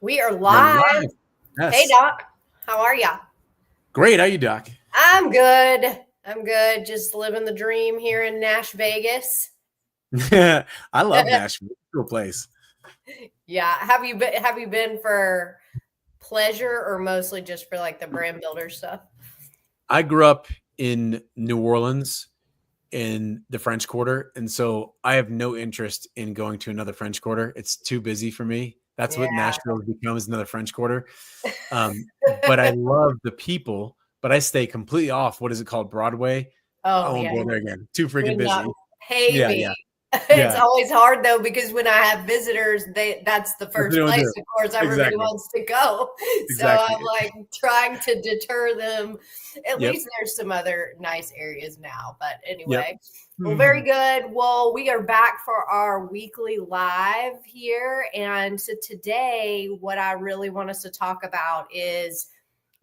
We are We're live. live. Hey, Yes. Doc. How are ya? Great. How you, Doc? I'm good. I'm good. Just living the dream here in Nash Vegas. I love Nashville. Cool place. Yeah. Have you been for pleasure or mostly just for like the brand builder stuff? I grew up in New Orleans in the French Quarter, and so I have no interest in going to another French Quarter. It's too busy for me. That's Yeah. what Nashville has become, is another French Quarter. But I love the people, but I stay completely off. What is it called? Broadway? I Oh, won't yeah. go there again. Too You freaking would not busy. pay Yeah, me. yeah, It's yeah. always hard though because when I have visitors, that's the That's what first they want to place, do. of course, everybody Exactly. wants to go. So Exactly. I'm like trying to deter them. At Yep. least there's some other nice areas now. But Yep. anyway, well, very good. Well, we are back for our weekly live here. And so today, what I really want us to talk about is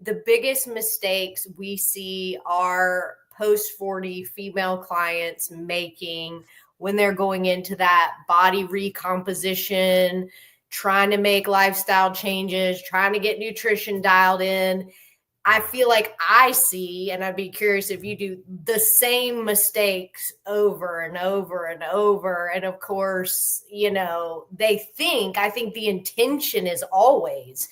the biggest mistakes we see our post 40 female clients making when they're going into that body recomposition, trying to make lifestyle changes, trying to get nutrition dialed in. I feel like I see, and I'd be curious if you do the same mistakes over and over and over. And of course, I think the intention is always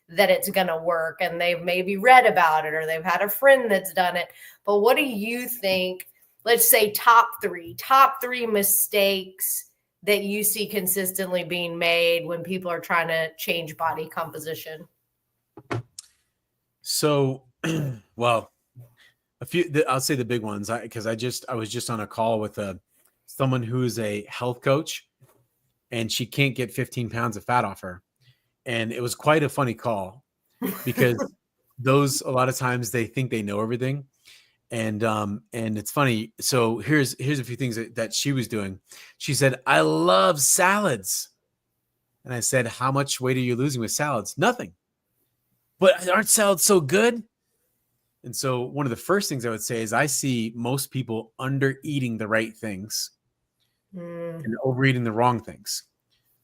that it's going to work, and they've maybe read about it or they've had a friend that's done it. But what do you think? Let's say top three mistakes that you see consistently being made when people are trying to change body composition. So, well, I'll say the big ones, because I was just on a call with someone who's a health coach, and she can't get 15 pounds of fat off her, and it was quite a funny call because those, a lot of times, they think they know everything, and it's funny. So here's a few things that she was doing. She said, "I love salads," and I said, "How much weight are you losing with salads?" "Nothing." "But aren't salads so good?" And so one of the first things I would say is I see most people under eating the right things and overeating the wrong things.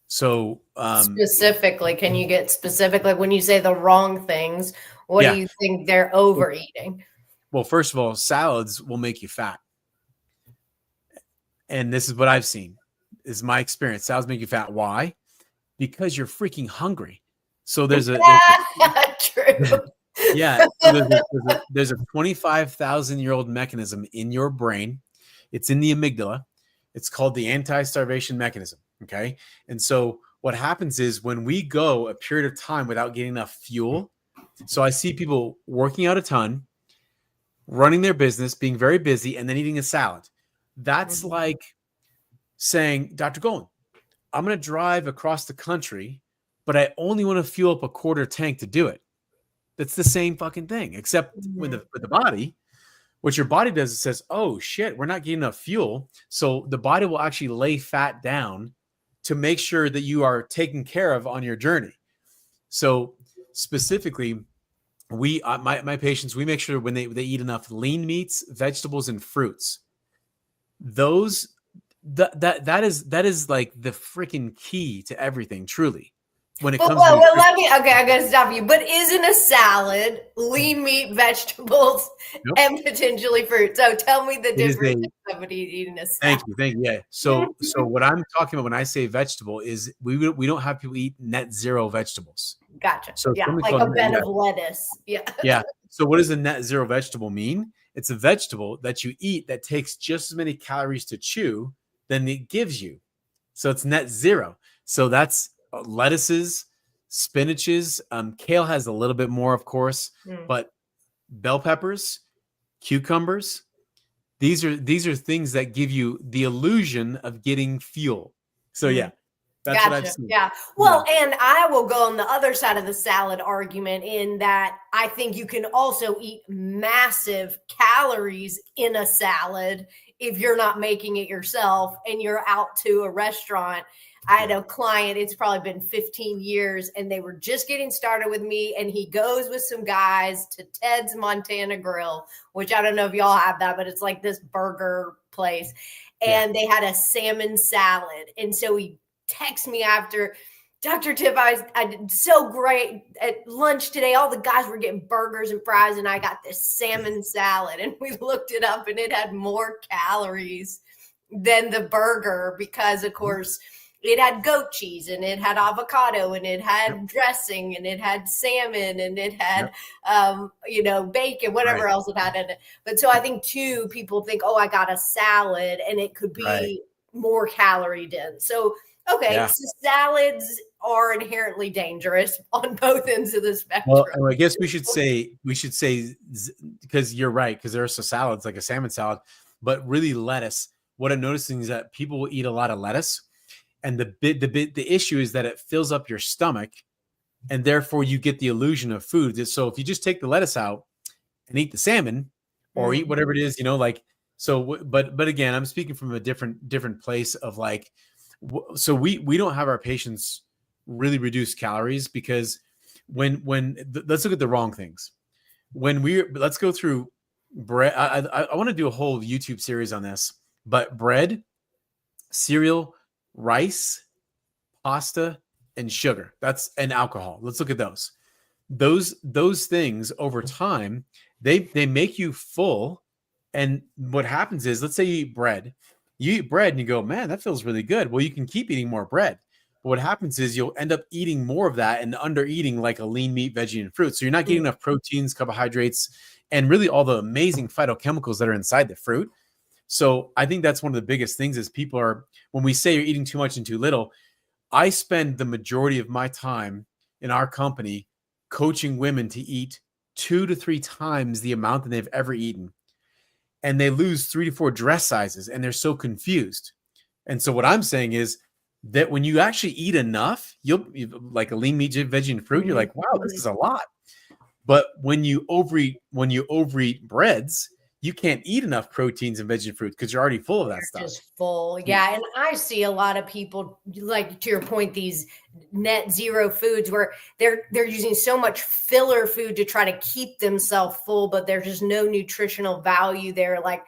So Specifically, can you get specific? Like when you say the wrong things, what do yeah. you think they're overeating? Well, first of all, salads will make you fat. And this is what I've seen. This is my experience. Salads make you fat. Why? Because you're freaking hungry. So there's a True. yeah. So there's a 25,000-year-old mechanism in your brain. It's in the amygdala. It's called the anti-starvation mechanism. Okay. And so what happens is when we go a period of time without getting enough fuel. So I see people working out a ton, running their business, being very busy, and then eating a salad. That's like saying, "Dr. Golan, I'm going to drive across the country, but I only want to fuel up a quarter tank to do it." That's the same fucking thing, except with the body. What your body does is says, "Oh shit, we're not getting enough fuel." So the body will actually lay fat down to make sure that you are taken care of on your journey. So specifically, my patients, we make sure when they eat enough lean meats, vegetables, and fruits. Those that is like the freaking key to everything, truly, when it But comes to nutrition. okay, I gotta stop you. But isn't a salad lean meat, vegetables, Nope. and potentially fruit? So tell me the It is difference a in somebody eating a salad. thank you. Yeah. So what I'm talking about when I say vegetable is we don't have people eat net zero vegetables. Gotcha. So Yeah, something like called a bed of lettuce. Yeah. yeah. So what does a net zero vegetable mean? It's a vegetable that you eat that takes just as many calories to chew than it gives you. So it's net zero. So that's lettuces, spinaches. Kale has a little bit more, of course, but bell peppers, cucumbers. These are things that give you the illusion of getting fuel. So yeah, that's what I've Gotcha. seen. Yeah. Well, and I will go on the other side of the salad argument in that I think you can also eat massive calories in a salad if you're not making it yourself and you're out to a restaurant. I had a client, it's probably been 15 years, and they were just getting started with me. And he goes with some guys to Ted's Montana Grill, which I don't know if y'all have that, but it's like this burger place. And they had a salmon salad. And so he texted me after, Dr. Tiff, I did so great at lunch today. All the guys were getting burgers and fries, and I got this salmon salad. And we looked it up, and it had more calories than the burger because, of course, it had goat cheese, and it had avocado, and it had dressing, and it had salmon, and it had, bacon, whatever else it had in it. But so I think, too, people think, oh, I got a salad, and it could be more calorie dense. So, okay, so salads are inherently dangerous on both ends of the spectrum. Well, I guess we should say because you're right, because there are some salads like a salmon salad, but really lettuce. What I'm noticing is that people will eat a lot of lettuce, and the issue is that it fills up your stomach, and therefore you get the illusion of food. So if you just take the lettuce out and eat the salmon, or eat whatever it is, but again, I'm speaking from a different place of like, so we don't have our patients really reduce calories because let's look at the wrong things. Let's go through bread. I want to do a whole YouTube series on this, but bread, cereal, rice, pasta, and sugar. And alcohol. Let's look at those. Those things over time, they make you full. And what happens is, let's say you eat bread and you go, man, that feels really good. Well, you can keep eating more bread. But what happens is you'll end up eating more of that and under eating like a lean meat, veggie, and fruit. So you're not getting enough proteins, carbohydrates, and really all the amazing phytochemicals that are inside the fruit. So I think that's one of the biggest things is when we say you're eating too much and too little, I spend the majority of my time in our company coaching women to eat 2 to 3 times the amount that they've ever eaten. And they lose 3 to 4 dress sizes, and they're so confused. And so what I'm saying is that when you actually eat enough, you'll like a lean meat, veggie, and fruit, you're like, wow, this is a lot. But when you overeat breads, you can't eat enough proteins and veggie and fruit because you're already full of that stuff. Just full. Yeah. And I see a lot of people, like to your point, these net zero foods where they're using so much filler food to try to keep themselves full, but there's just no nutritional value there. Like,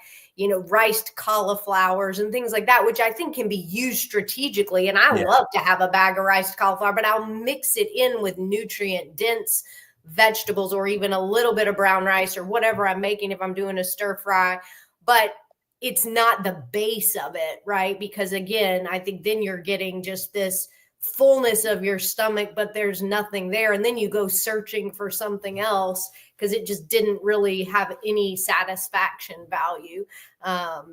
riced cauliflowers and things like that, which I think can be used strategically. And I love to have a bag of riced cauliflower, but I'll mix it in with nutrient dense vegetables or even a little bit of brown rice or whatever I'm making if I'm doing a stir fry. But it's not the base of it, right? Because again, I think then you're getting just this fullness of your stomach, but there's nothing there. And then you go searching for something else because it just didn't really have any satisfaction value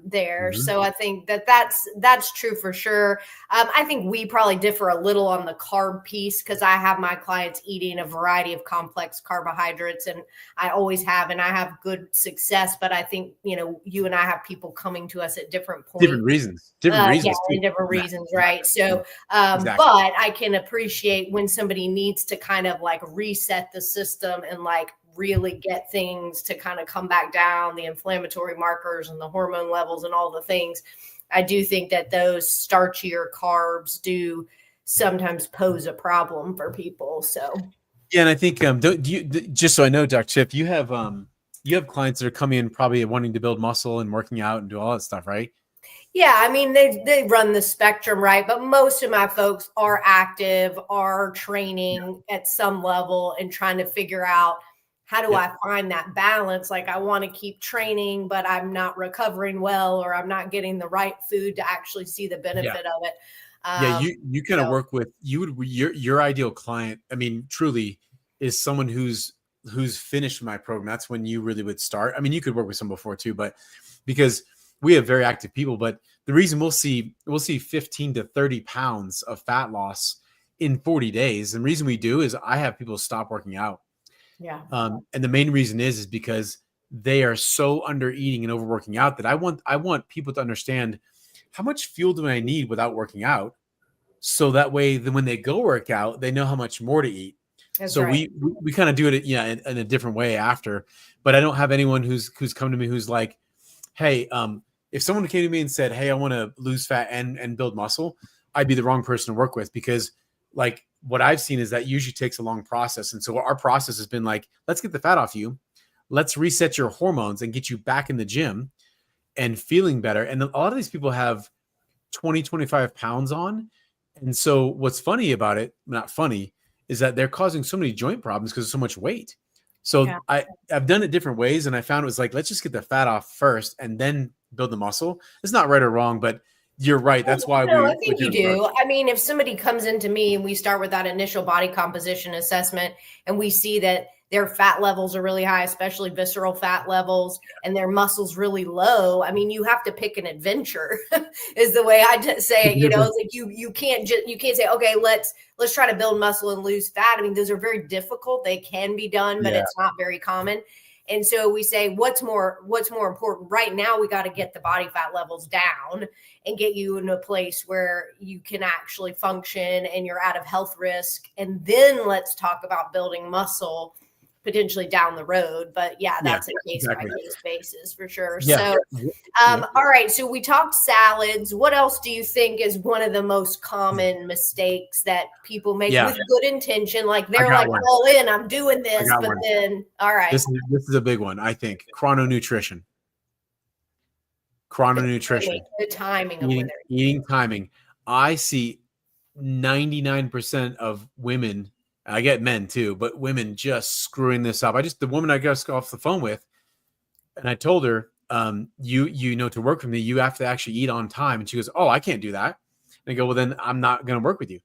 there. So I think that's true for sure. I think we probably differ a little on the carb piece because I have my clients eating a variety of complex carbohydrates, and I always have, and I have good success. But I think, you and I have people coming to us at different points. Different reasons. Different reasons, right? So, exactly. But I can appreciate when somebody needs to kind of like reset the system and like really get things to kind of come back down, the inflammatory markers and the hormone levels and all the things. I do think that those starchier carbs do sometimes pose a problem for people. So yeah, and I think just so I know, Dr. Chip, you have clients that are coming in probably wanting to build muscle and working out and do all that stuff, right? Yeah, I mean, they run the spectrum, right? But most of my folks are active, are training at some level and trying to figure out, how do I find that balance? Like I want to keep training, but I'm not recovering well, or I'm not getting the right food to actually see the benefit of it. You kind of work with your ideal client. I mean, truly is someone who's finished my program. That's when you really would start. I mean, you could work with some before too, but because we have very active people, but the reason we'll see 15 to 30 pounds of fat loss in 40 days. And the reason we do is I have people stop working out. Yeah. And the main reason is because they are so under eating and overworking out that I want people to understand how much fuel do I need without working out. So that way, then when they go work out, they know how much more to eat. That's so right. we kind of do it, in a different way after, but I don't have anyone who's come to me who's like, hey, if someone came to me and said, hey, I want to lose fat and build muscle, I'd be the wrong person to work with because like what I've seen is that usually takes a long process. And so our process has been like, let's get the fat off you. Let's reset your hormones and get you back in the gym and feeling better. And a lot of these people have 20, 25 pounds on, And so what's funny about it, not funny, is that they're causing so many joint problems because of so much weight. Yeah. So I've done it different ways, and I found it was like, let's just get the fat off first and then build the muscle. It's not right or wrong, but you're right. That's why No, I we think do you it first. do. I mean, if somebody comes into me and we start with that initial body composition assessment and we see that their fat levels are really high, especially visceral fat levels, and their muscles really low, I mean, you have to pick an adventure is the way I say it. You know, it's like you can't say, okay, let's try to build muscle and lose fat. I mean, those are very difficult. They can be done, but it's not very common. And so we say, what's more important right now? We got to get the body fat levels down and get you in a place where you can actually function and you're out of health risk. And then let's talk about building muscle potentially down the road. But yeah, that's a case by case basis for sure. Yeah. So, all right. So we talked salads. What else do you think is one of the most common mistakes that people make with good intention? Like they're like all in, I'm doing this, but then, all right. This is a big one, I think. Chrononutrition. The timing. Eating timing. I see 99% of women, I get men too, but women just screwing this up. The woman I got off the phone with, and I told her, you know, to work with me, you have to actually eat on time. And she goes, oh, I can't do that. And I go, well, then I'm not going to work with you.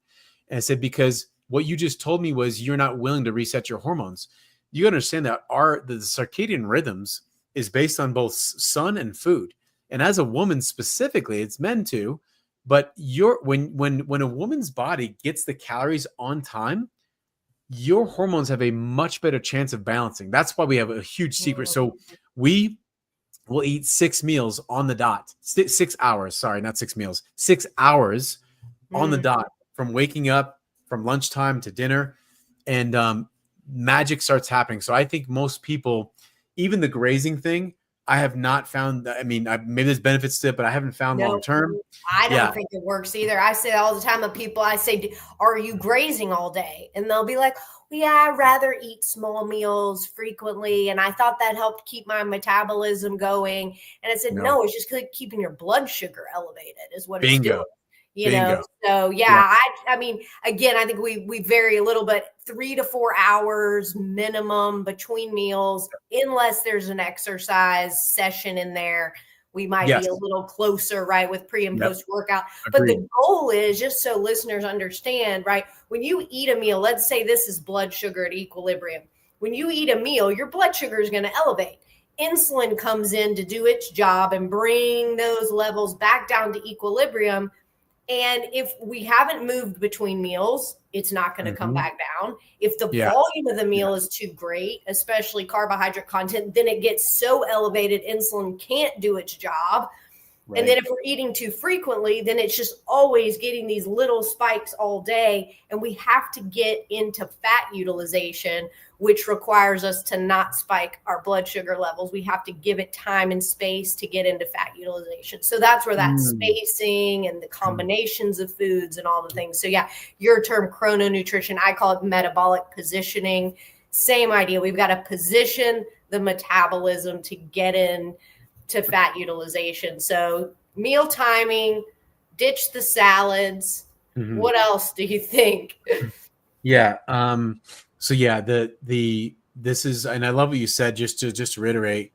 And I said, because what you just told me was you're not willing to reset your hormones. You understand that the circadian rhythms is based on both sun and food. And as a woman specifically, it's men too. But when a woman's body gets the calories on time, your hormones have a much better chance of balancing. That's why we have a huge secret. So we will eat 6 meals on the dot, 6 hours. Sorry, not 6 meals, 6 hours on the dot from waking up, from lunchtime to dinner, and magic starts happening. So I think most people, even the grazing thing, I have not found. I mean, maybe there's benefits to it, but I haven't found long term. I don't think it works either. I say all the time to people, I say, are you grazing all day? And they'll be like, well, yeah, I'd rather eat small meals frequently. And I thought that helped keep my metabolism going. And I said, no, it's just keeping your blood sugar elevated is what it's doing. You know, so I mean, again, I think we vary a little bit, 3 to 4 hours minimum between meals, unless there's an exercise session in there. We might be a little closer, right, with pre and post workout. But the goal is, just so listeners understand, right, when you eat a meal, let's say this is blood sugar at equilibrium. When you eat a meal, your blood sugar is going to elevate. Insulin comes in to do its job and bring those levels back down to equilibrium. And if we haven't moved between meals, it's not going to come back down. If the volume of the meal is too great, especially carbohydrate content, then it gets so elevated, insulin can't do its job. Right. And then if we're eating too frequently, then it's just always getting these little spikes all day. And we have to get into fat utilization, which requires us to not spike our blood sugar levels. We have to give it time and space to get into fat utilization. So that's where that spacing and the combinations of foods and all the things. So yeah, your term chrononutrition, I call it metabolic positioning. Same idea. We've got to position the metabolism to get in to fat utilization. So meal timing, ditch the salads. What else do you think? Yeah. So yeah, this is, and I love what you said, just to reiterate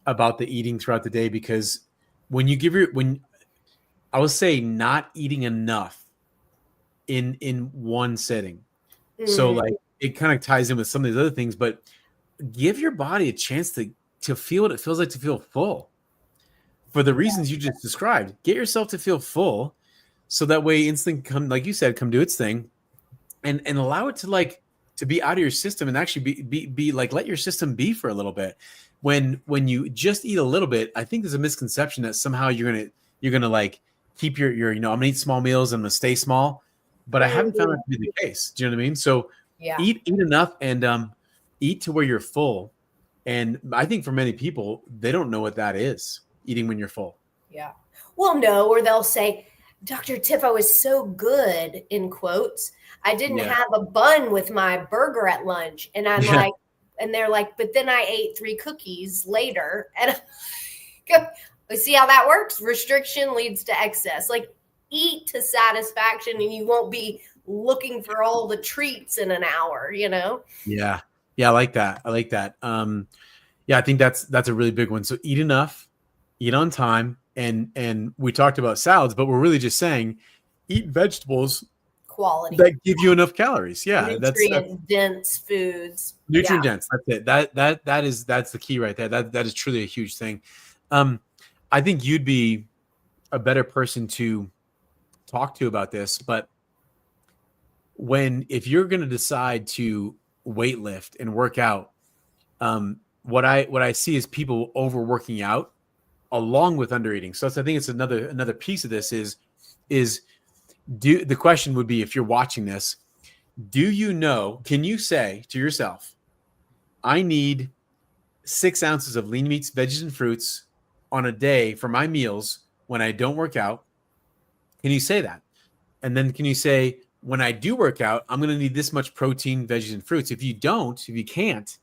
about the eating throughout the day, because when I would say not eating enough in one sitting. So like it kind of ties in with some of these other things, but give your body a chance to feel what it feels like to feel full. For the reasons you just described, get yourself to feel full, so that way insulin come, like you said, come do its thing, and allow it to be out of your system and actually be like, let your system be for a little bit. When you just eat a little bit, I think there's a misconception that somehow you're gonna like keep your I'm gonna eat small meals and I'm gonna stay small, but I haven't found that to be the case. Do you know what I mean? So eat enough and eat to where you're full. And I think for many people, they don't know what that is. Eating when you're full. Yeah. Well, no, or they'll say, Dr. Tiff, I was so good, in quotes. I didn't have a bun with my burger at lunch. And I'm like, and they're like, but then I ate 3 cookies later. And see how that works? Restriction leads to excess. Like, eat to satisfaction and you won't be looking for all the treats in an hour, you know? Yeah. Yeah. I like that. I like that. Yeah, I think that's a really big one. So eat enough, eat on time. And we talked about salads, but we're really just saying eat vegetables Quality, that give you enough calories. Yeah. That's nutrient dense foods. Yeah. nutrient dense. That's it. That's the key right there. That is truly a huge thing. Um, I think you'd be a better person to talk to about this, but if you're going to decide to weight lift and work out, what I see is people overworking out along with undereating. So I think it's another piece of this is the question would be, if you're watching this, can you say to yourself, I need 6 ounces of lean meats, veggies, and fruits on a day for my meals when I don't work out? Can you say that? And then can you say, when I do work out, I'm going to need this much protein, veggies, and fruits? If you can't,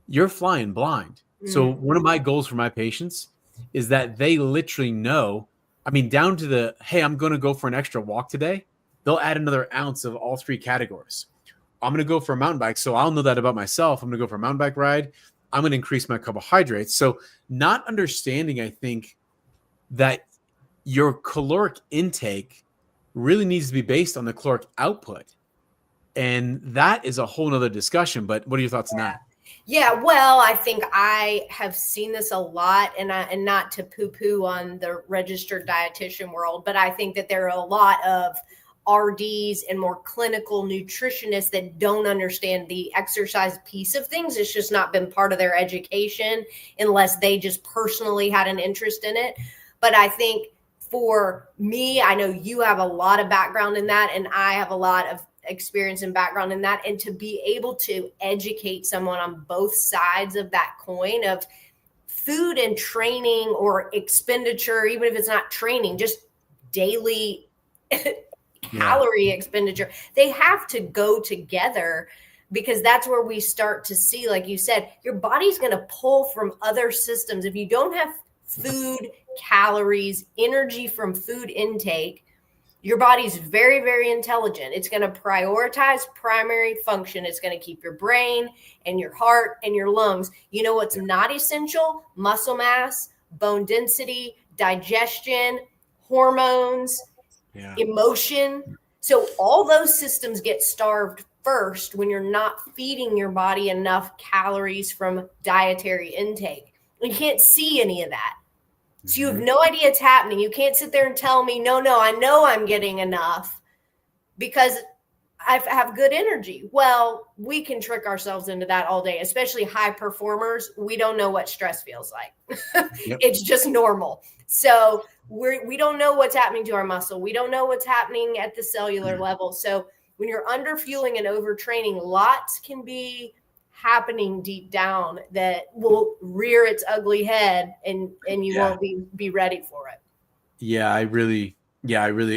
you're flying blind. So one of my goals for my patients is that they literally know, I mean, down to the, hey, I'm going to go for an extra walk today. They'll add another ounce of all 3 categories. I'm going to go for a mountain bike. So I'll know that about myself. I'm going to go for a mountain bike ride. I'm going to increase my carbohydrates. So not understanding, I think, that your caloric intake really needs to be based on the caloric output. And that is a whole nother discussion. But what are your thoughts on that? Yeah, well, I think I have seen this a lot, and not to poo-poo on the registered dietitian world, but I think that there are a lot of RDs and more clinical nutritionists that don't understand the exercise piece of things. It's just not been part of their education unless they just personally had an interest in it. But I think for me, I know you have a lot of background in that, and I have a lot of experience and background in that, and to be able to educate someone on both sides of that coin of food and training or expenditure, even if it's not training, just daily calorie expenditure, they have to go together, because that's where we start to see, like you said, your body's going to pull from other systems. If you don't have food, calories, energy from food intake, your body's very, very intelligent. It's going to prioritize primary function. It's going to keep your brain and your heart and your lungs. You know what's not essential? Muscle mass, bone density, digestion, hormones, emotion. So all those systems get starved first when you're not feeding your body enough calories from dietary intake. You can't see any of that. So you have no idea it's happening. You can't sit there and tell me, no, I know I'm getting enough because I have good energy. Well, we can trick ourselves into that all day, especially high performers. We don't know what stress feels like. It's just normal. So we don't know what's happening to our muscle. We don't know what's happening at the cellular level. So when you're under fueling and overtraining, lots can be happening deep down that will rear its ugly head, and you won't be ready for it. I really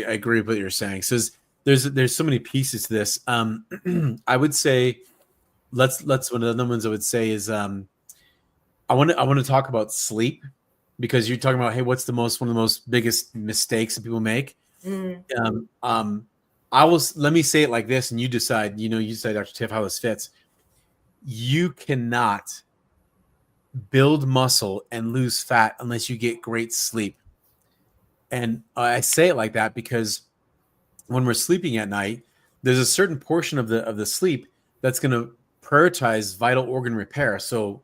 agree with what you're saying. So there's so many pieces to this. I would say let's one of the other ones I would say is I want to talk about sleep, because you're talking about, hey, what's one of the most biggest mistakes that people make? Let me say it like this, and you decide, Dr. Tiff, how this fits. You cannot build muscle and lose fat unless you get great sleep. And I say it like that because when we're sleeping at night, there's a certain portion of the sleep that's going to prioritize vital organ repair. So,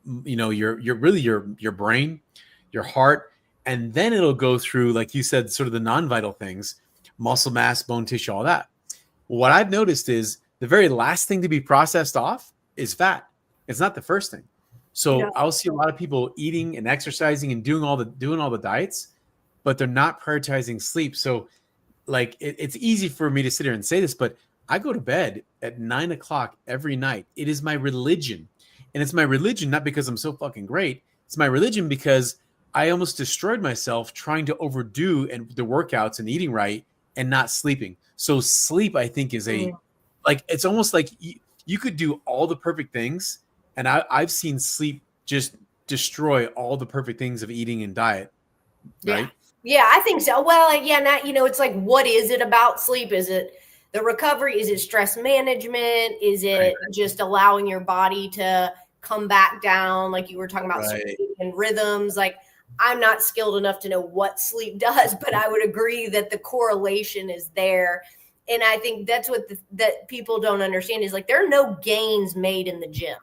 your brain, your heart, and then it'll go through, like you said, sort of the non-vital things, muscle mass, bone tissue, all that. What I've noticed is the very last thing to be processed off is fat. It's not the first thing. So I'll see a lot of people eating and exercising and doing all the diets, but they're not prioritizing sleep. So like it's easy for me to sit here and say this, but I go to bed at 9 o'clock every night. It is my religion. And it's my religion not because I'm so fucking great. It's my religion because I almost destroyed myself trying to overdo and the workouts and eating right and not sleeping. So sleep, I think, is it's almost like you could do all the perfect things, and I've seen sleep just destroy all the perfect things of eating and diet, right? Yeah, I think so. Well, yeah, not, it's like, what is it about sleep? Is it the recovery? Is it stress management? Is Right. it just allowing your body to come back down? Like you were talking about Right. circadian rhythms. Like, I'm not skilled enough to know what sleep does, but I would agree that the correlation is there. And I think that's what that people don't understand is like, there are no gains made in the gym.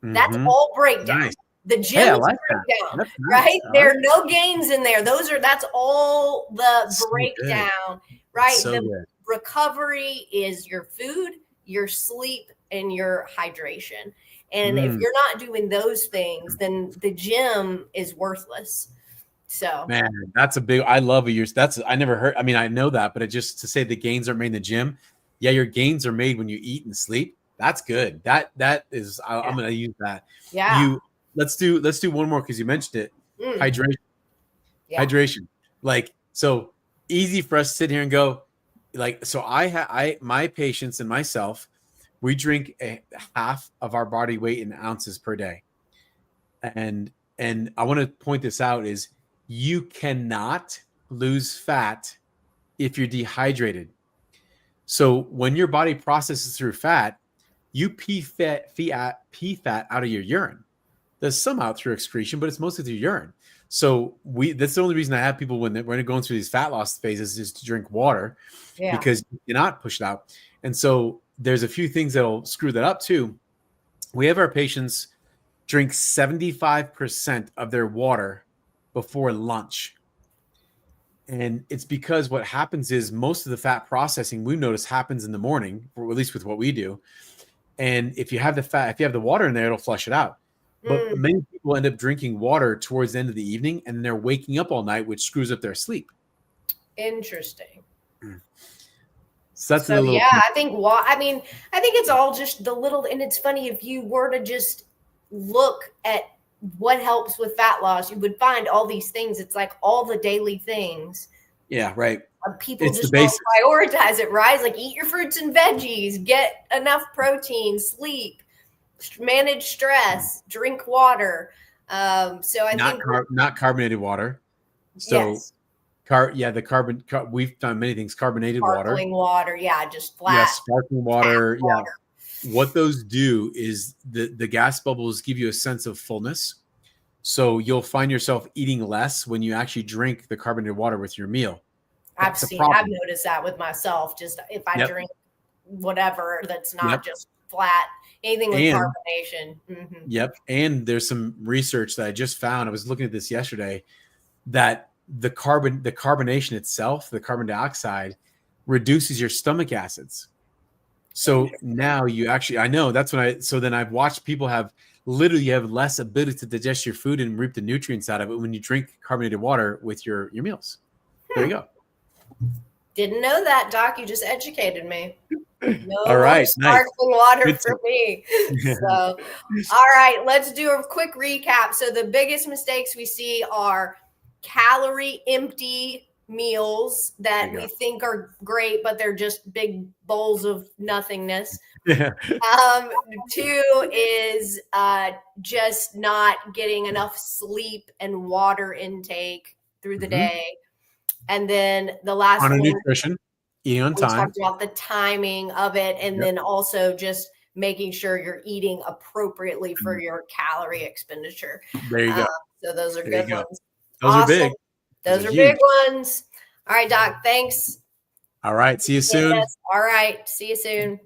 That's Mm-hmm. all breakdown. Nice. The Hey, gym I is like that. breakdown, That's nice. right? I There like are no gains in there. That's all the so good. breakdown, It's right? so The good. recovery is your food, your sleep, and your hydration. And if Mm. you're not doing those things, then the gym is worthless. So, Man, that's a big. I love yours. That's I never heard. I mean, I know that, but it just to say the gains are made in the gym. Yeah, your gains are made when you eat and sleep. That's good. That is. yeah. I'm going to use that. Yeah. You let's do one more because you mentioned it. Mm, Hydration. yeah. Hydration. Like so easy for us to sit here and go. Like so, my patients and myself, we drink a half of our body weight in ounces per day. And I want to point this out is you cannot lose fat if you're dehydrated. So when your body processes through fat, you pee fat out of your urine. There's some out through excretion, but it's mostly through urine. So that's the only reason I have people when they're going through these fat loss phases is to drink water Yeah. because you cannot push it out. And so there's a few things that'll screw that up too. We have our patients drink 75% of their water before lunch. And it's because what happens is most of the fat processing we notice happens in the morning, or at least with what we do. And if you have the water in there, it'll flush it out. But many people end up drinking water towards the end of the evening and they're waking up all night, which screws up their sleep. Interesting. So that's So a little. yeah, I think it's all just the little, and it's funny if you were to just look at what helps with fat loss, you would find all these things. It's like all the daily things. Yeah, right. People It's just the don't basics. prioritize it, right? Like eat your fruits and veggies, get enough protein, sleep, manage stress, drink water. So I think not carbonated water. So yes, we've done many things. Carbonated sparkling water, yeah, just flat. Yeah, sparkling water. tap water. Yeah. What those do is the gas bubbles give you a sense of fullness. So you'll find yourself eating less when you actually drink the carbonated water with your meal. I've noticed that with myself. Just if I drink whatever that's not just flat, anything with carbonation. Mm-hmm. Yep. And there's some research that I just found. I was looking at this yesterday that the carbonation itself, the carbon dioxide, reduces your stomach acids. So now you actually, I know that's when so then I've watched people have less ability to digest your food and reap the nutrients out of it when you drink carbonated water with your meals. There you go. Didn't know that, Doc. You just educated me. No all right, sparkling water for me. So, all right, let's do a quick recap. So the biggest mistakes we see are calorie empty meals that we think are great, but they're just big bowls of nothingness. Yeah. 2 is just not getting enough sleep and water intake through the day. And then the last on one, nutrition, eating on time. We talked about the timing of it, and then also just making sure you're eating appropriately for your calorie expenditure. There you go. So those are good ones. Those are big. Those are big ones. All right, Doc. Thanks. All right. See you soon. All right. See you soon.